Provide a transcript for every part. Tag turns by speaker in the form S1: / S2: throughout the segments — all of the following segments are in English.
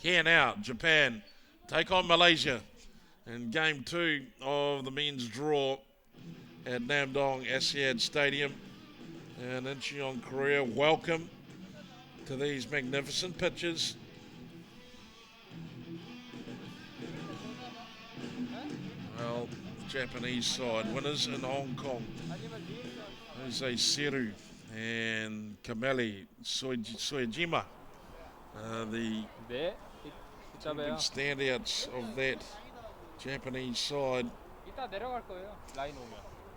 S1: Here now, Japan take on Malaysia in game 2 of the men's draw at Namdong Asiad Stadium in Incheon, Korea. Welcome to these magnificent pitches. Well, Japanese side winners in Hong Kong. Jose Seru and Kameli Soejima, the standouts of that Japanese side.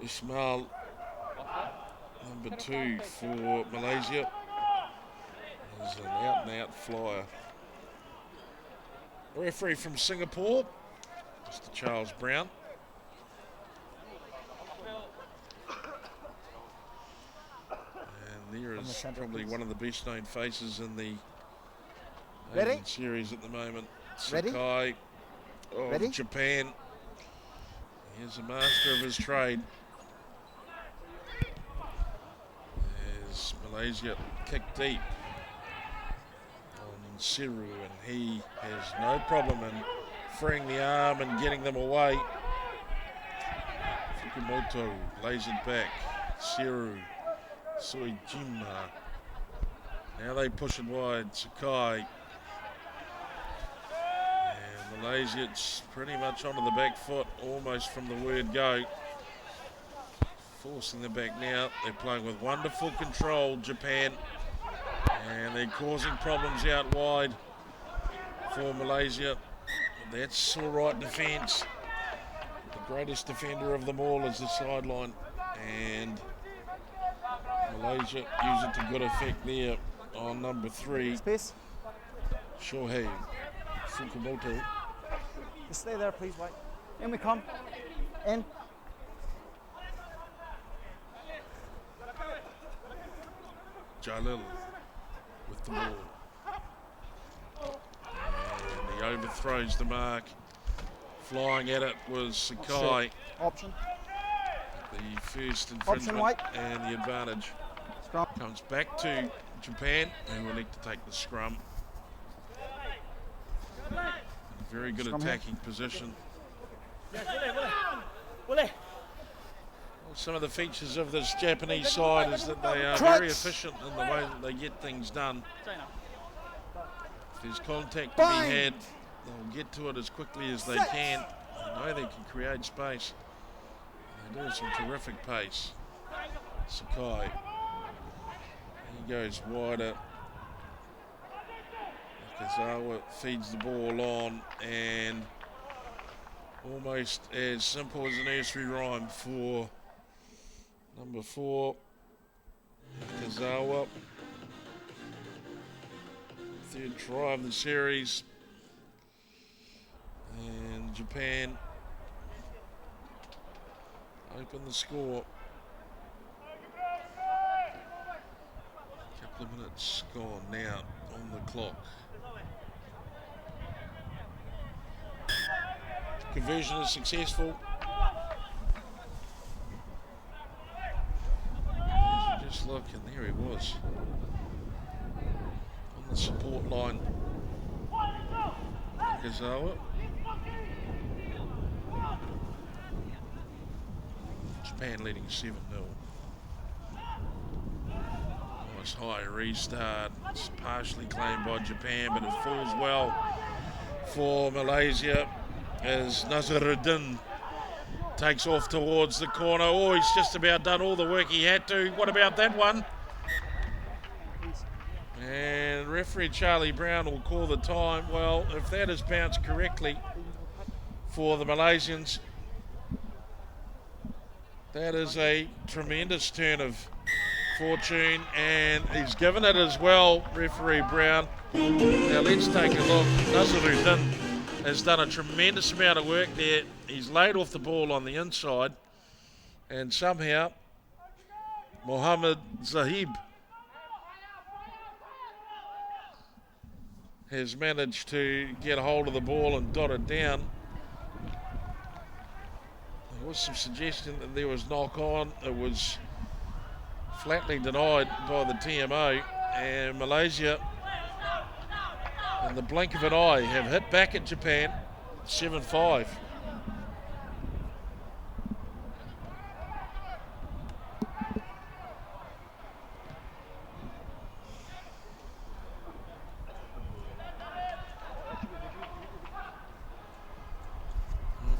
S1: Ismail, number 2 for Malaysia, is an out-and-out flyer. Referee from Singapore, Mr. Charles Brown. And there is probably one of the best known faces in the Asian series at the moment. Sakai of Japan. He's a master of his trade. As Malaysia kick deep on Seru, and he has no problem in freeing the arm and getting them away. Fukumoto lays it back. Seru, Soejima. Now they push it wide. Sakai. And Malaysia, it's pretty much onto the back foot almost from the word go. Forcing them back now. They're playing with wonderful control, Japan. And they're causing problems out wide for Malaysia. That's all right defence. The greatest defender of them all is the sideline. And Malaysia use it to good effect there on number 3.
S2: Space.
S1: Shohei Fukumoto.
S2: Just stay there, please, White. In we come. In.
S1: Jalil with the ball. And he overthrows the mark. Flying at it was Sakai.
S2: Option.
S1: The first infringement and the advantage.
S2: Scrum.
S1: Comes back to Japan, and will elect to take the scrum. Very good
S2: Scrum
S1: attacking position. Some of the features of this Japanese side is that they are very efficient in the way that they get things done. If there's contact to be had, they'll get to it as quickly as they can. They know they can create space. They do have some terrific pace. Sakai. He goes wider. Nakazawa feeds the ball on, and almost as simple as a nursery rhyme for number 4, Nakazawa. Third try of the series. And Japan open the score. A couple of minutes gone now on the clock. Conversion is successful. Just look, and there he was on the support line. Nakazawa. Japan leading 7-0. Nice high restart. It's partially claimed by Japan, but it falls well for Malaysia as Nazaruddin takes off towards the corner. Oh, he's just about done all the work he had to. What about that one? And referee Charlie Brown will call the time. Well, if that is bounced correctly for the Malaysians, that is a tremendous turn of fortune, and he's given it as well, referee Brown. Now let's take a look. Nazaruddin has done a tremendous amount of work there. He's laid off the ball on the inside, and somehow Mohammed Zahib has managed to get a hold of the ball and dot it down. There was some suggestion that there was knock on. It was flatly denied by the TMO, and Malaysia in the blink of an eye, have hit back at Japan, 7-5.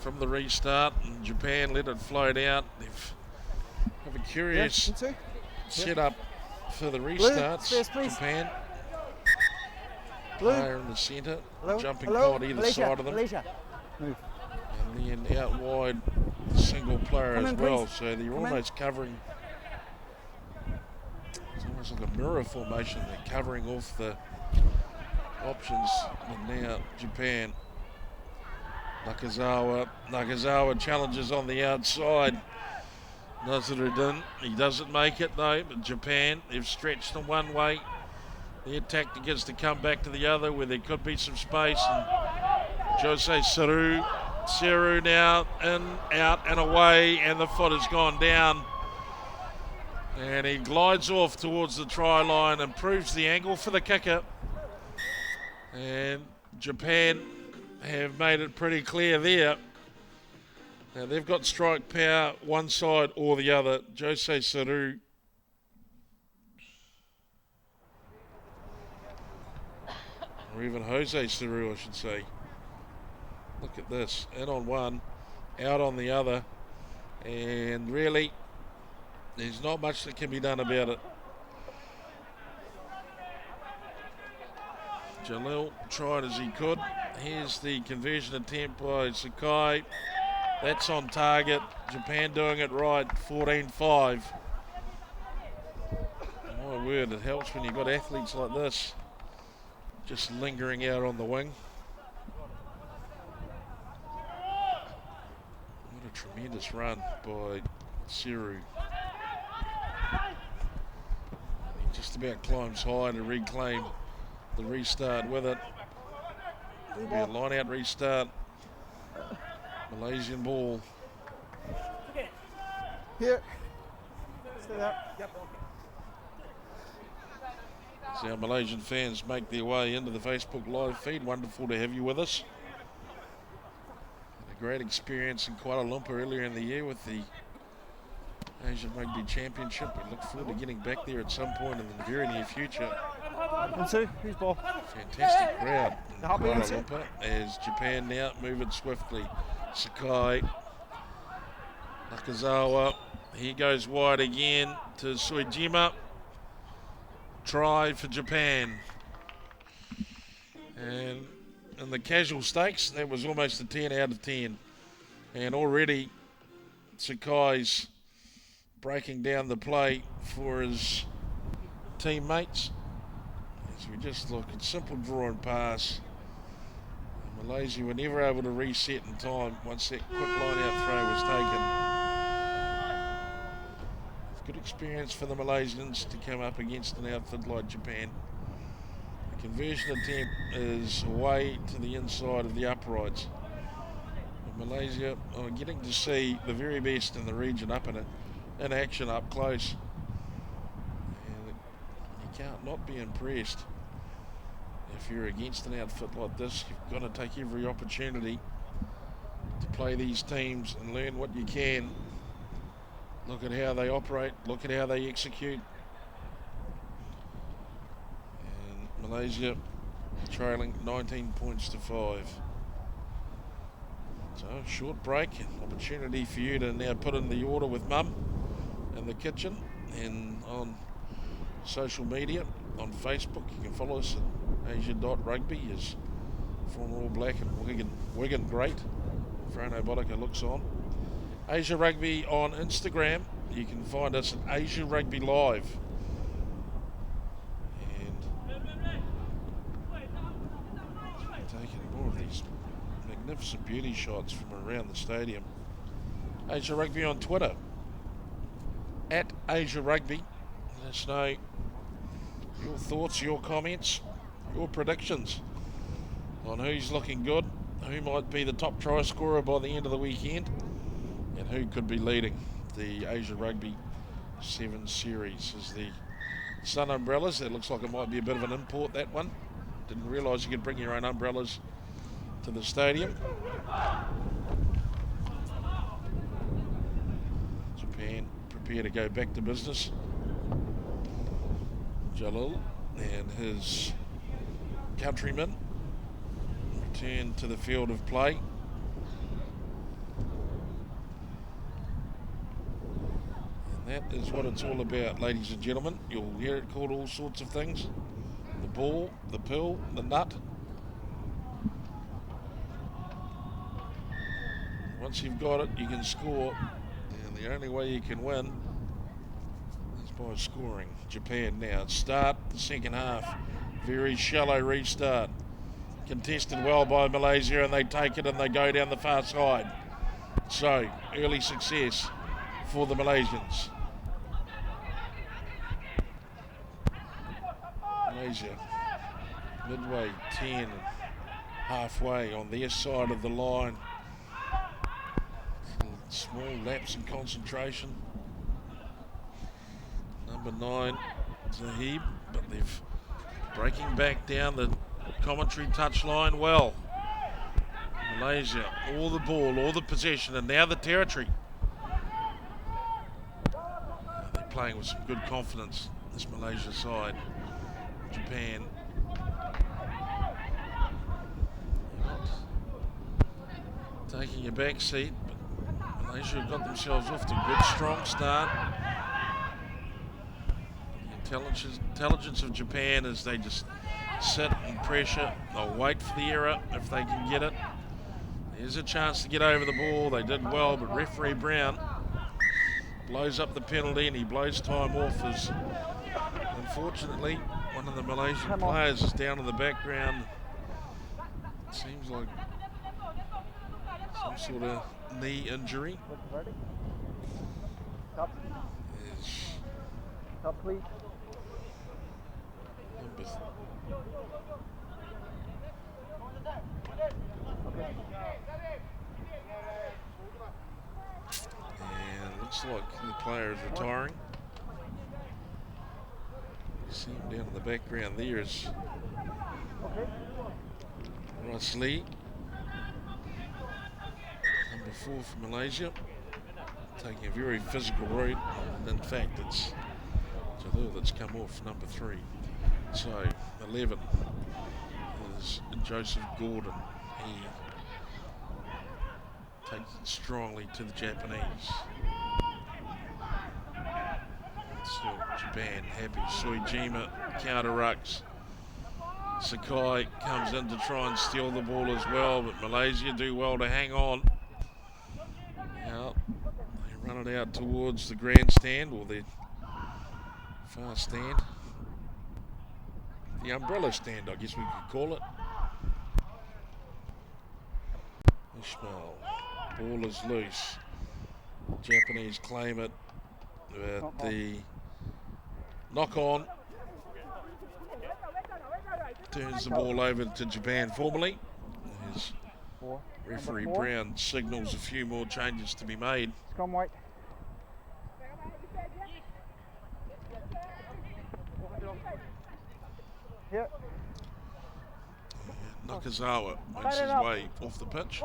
S1: From the restart, and Japan let it float out. They've have a curious setup for the restart. Japan, player in the centre, jumping pod either side of them.
S2: Move.
S1: And then out wide, the single player as well.
S2: Please.
S1: So they're almost covering. It's almost like a mirror formation. They're covering off the options. And now Japan. Nakazawa challenges on the outside. Nazaruddin, he doesn't make it though, but Japan, they've stretched them one way. Their tactic is to come back to the other where there could be some space. And Jose Seru now in, out and away, and the foot has gone down. And he glides off towards the try line, improves the angle for the kicker. And Japan have made it pretty clear there. Now they've got strike power one side or the other. Jose Seru. Or even Jose Seru, I should say. Look at this. In on one, out on the other. And really, there's not much that can be done about it. Jalil tried as he could. Here's the conversion attempt by Sakai. That's on target. Japan doing it right, 14-5. My word, it helps when you've got athletes like this just lingering out on the wing. What a tremendous run by Seru. He just about climbs high to reclaim the restart with it. It'll be a line-out restart. Malaysian ball.
S2: Here. Stay there. Yep.
S1: So our Malaysian fans make their way into the Facebook live feed. Wonderful to have you with us. Had a great experience in Kuala Lumpur earlier in the year with the Asian Rugby Championship. We look forward to getting back there at some point in the very near future.
S2: Who's ball?
S1: Fantastic crowd in Kuala Lumpur as Japan now move it swiftly. Sakai, Nakazawa, he goes wide again to Suejima. Try for Japan. And in the casual stakes, that was almost a 10 out of 10. And already Sakai's breaking down the play for his teammates. As we just look at simple draw and pass. And Malaysia were never able to reset in time once that quick line out throw was taken. Good experience for the Malaysians to come up against an outfit like Japan. The conversion attempt is away to the inside of the uprights. And Malaysia are getting to see the very best in the region up in action up close. And you can't not be impressed. If you're against an outfit like this, you've got to take every opportunity to play these teams and learn what you can. Look at how they operate, look at how they execute. And Malaysia trailing 19 points to 5. So short break, opportunity for you to now put in the order with Mum in the kitchen and on social media. On Facebook, you can follow us at asia.rugby as former All Black and Wigan great Frano Bodika looks on. Asia Rugby on Instagram. You can find us at Asia Rugby Live. And taking more of these magnificent beauty shots from around the stadium. Asia Rugby on Twitter. At Asia Rugby. Let us know your thoughts, your comments, your predictions on who's looking good, who might be the top try scorer by the end of the weekend, and who could be leading the Asia Rugby 7 Series. As the Sun Umbrellas, that looks like it might be a bit of an import, that one. Didn't realise you could bring your own umbrellas to the stadium. Japan prepare to go back to business. Jalil and his countrymen return to the field of play. And that is what it's all about, ladies and gentlemen. You'll hear it called all sorts of things. The ball, the pill, the nut. Once you've got it, you can score. And the only way you can win is by scoring. Japan now start the second half. Very shallow restart. Contested well by Malaysia, and they take it and they go down the far side. So, early success for the Malaysians. Malaysia, midway, 10, halfway on their side of the line. Small lapse in concentration. Number 9, Zahib, but they've breaking back down the commentary touchline well. Malaysia, all the ball, all the possession, and now the territory. They're playing with some good confidence, this Malaysia side. Japan not taking a back seat, but Malaysia have got themselves off to a good strong start. The intelligence of Japan is they just sit and pressure. They'll wait for the error if they can get it. There's a chance to get over the ball. They did well, but referee Brown blows up the penalty and he blows time off as unfortunately one of the Malaysian players is down in the background. It seems like some sort of knee injury.
S2: Top, please.
S1: And looks like the player is retiring. You see him down in the background there is Ross Lee, number 4 for Malaysia, taking a very physical route. And in fact, it's Jalil that's come off, number 3. So 11 is Joseph Gordon. He takes it strongly to the Japanese. Still Japan happy. Suijima counter-rucks. Sakai comes in to try and steal the ball as well, but Malaysia do well to hang on. Now they run it out towards the grandstand, or the far stand. The umbrella stand, I guess we could call it. Ishmael, ball is loose. Japanese claim it, but the knock on turns the ball over to Japan formally. As referee Brown signals a few more changes to be made.
S2: Come white. Here.
S1: Nakazawa makes his way off the pitch.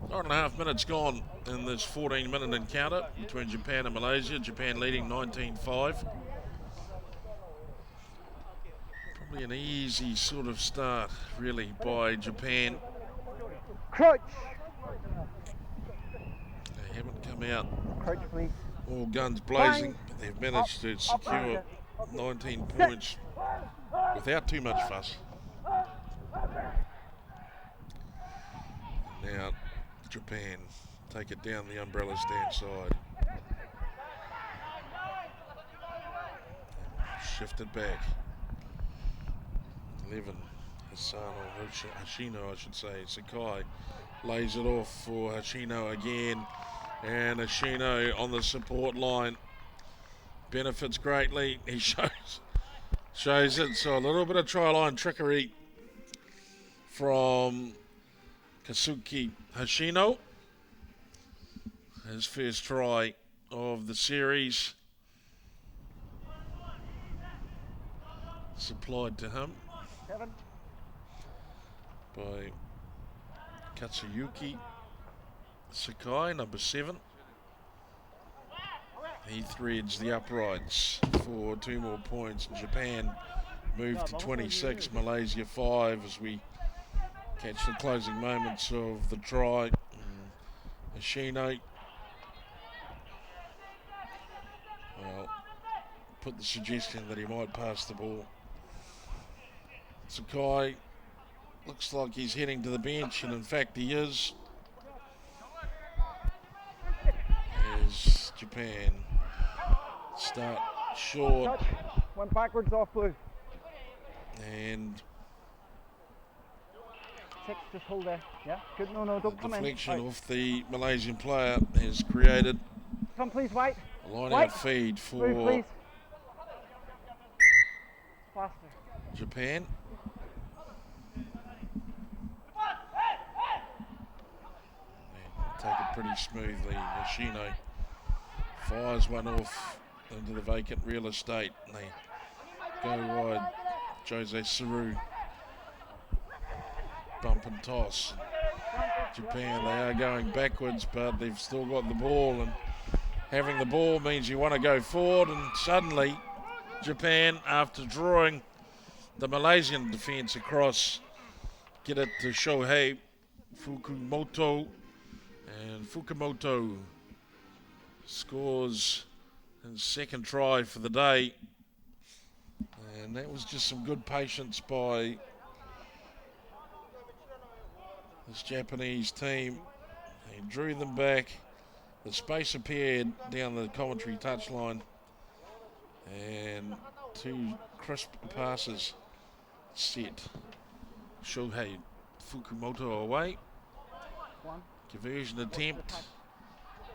S1: 9.5 minutes gone in this 14-minute encounter between Japan and Malaysia. Japan leading 19-5. Probably an easy sort of start, really, by Japan.
S2: Crouch.
S1: They haven't come out
S2: Crouch, please.
S1: all guns blazing, but they've managed to secure 19 points without too much fuss. Now Japan take it down the umbrella stand side. Shift it back. 11, Hashino, I should say. Sakai lays it off for Hashino again. And Hashino on the support line benefits greatly. He shows it. So a little bit of try line trickery from Kazuki Hashino. His first try of the series supplied to him by Katsuyuki Sakai, number 7. He threads the uprights for 2 more points. Japan move to 26, Malaysia 5 as we catch the closing moments of the try. Ashino, well, put the suggestion that he might pass the ball. Sakai looks like he's heading to the bench, and in fact he is. As Japan start short.
S2: Went backwards off blue.
S1: And
S2: 6, just hold there. Yeah, good. No, don't come in.
S1: Deflection off the Malaysian player has created
S2: Come please, white.
S1: a line
S2: White.
S1: out feed for
S2: Blue, please. Faster.
S1: Japan. They take it pretty smoothly. Yoshino fires one off into the vacant real estate. And they go wide. Jose Saru. Bump and toss. Japan, they are going backwards, but they've still got the ball, and having the ball means you want to go forward, and suddenly Japan, after drawing the Malaysian defence across, get it to Shohei Fukumoto, and Fukumoto scores his 2nd try for the day, and that was just some good patience by this Japanese team. He drew them back. The space appeared down the commentary touchline, and 2 crisp passes set Shohei Fukumoto away. Conversion attempt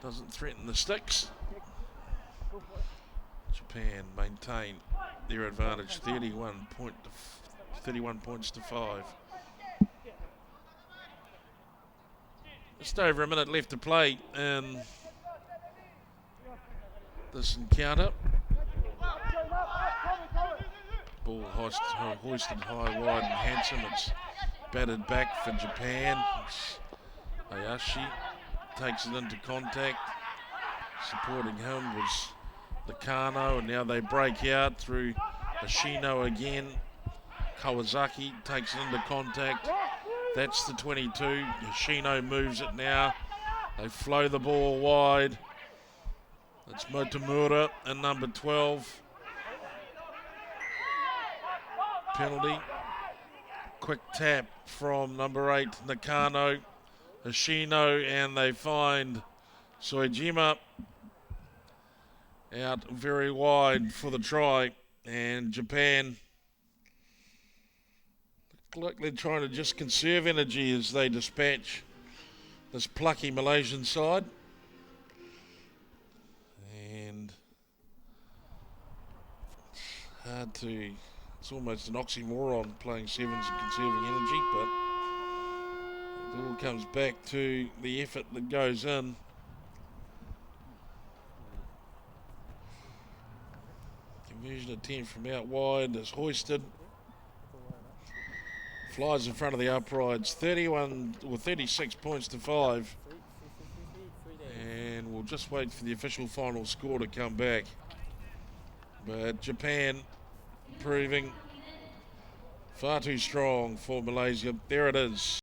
S1: doesn't threaten the sticks. Japan maintain their advantage, 31 points to 5. Just over a minute left to play in this encounter. Ball hoisted high, wide and handsome. It's batted back for Japan. It's Hayashi takes it into contact. Supporting him was Nakano, and now they break out through Ashino again. Kawasaki takes it into contact. That's the 22. Yoshino moves it now. They flow the ball wide. It's Motomura and number 12. Penalty. Quick tap from number 8, Nakano. Yoshino, and they find Soejima out very wide for the try. And Japan look like they're trying to just conserve energy as they dispatch this plucky Malaysian side. And it's almost an oxymoron playing sevens and conserving energy, but it all comes back to the effort that goes in. Conversion attempt from out wide is hoisted. Flies in front of the uprights, 36 points to 5. And we'll just wait for the official final score to come back. But Japan proving far too strong for Malaysia. There it is.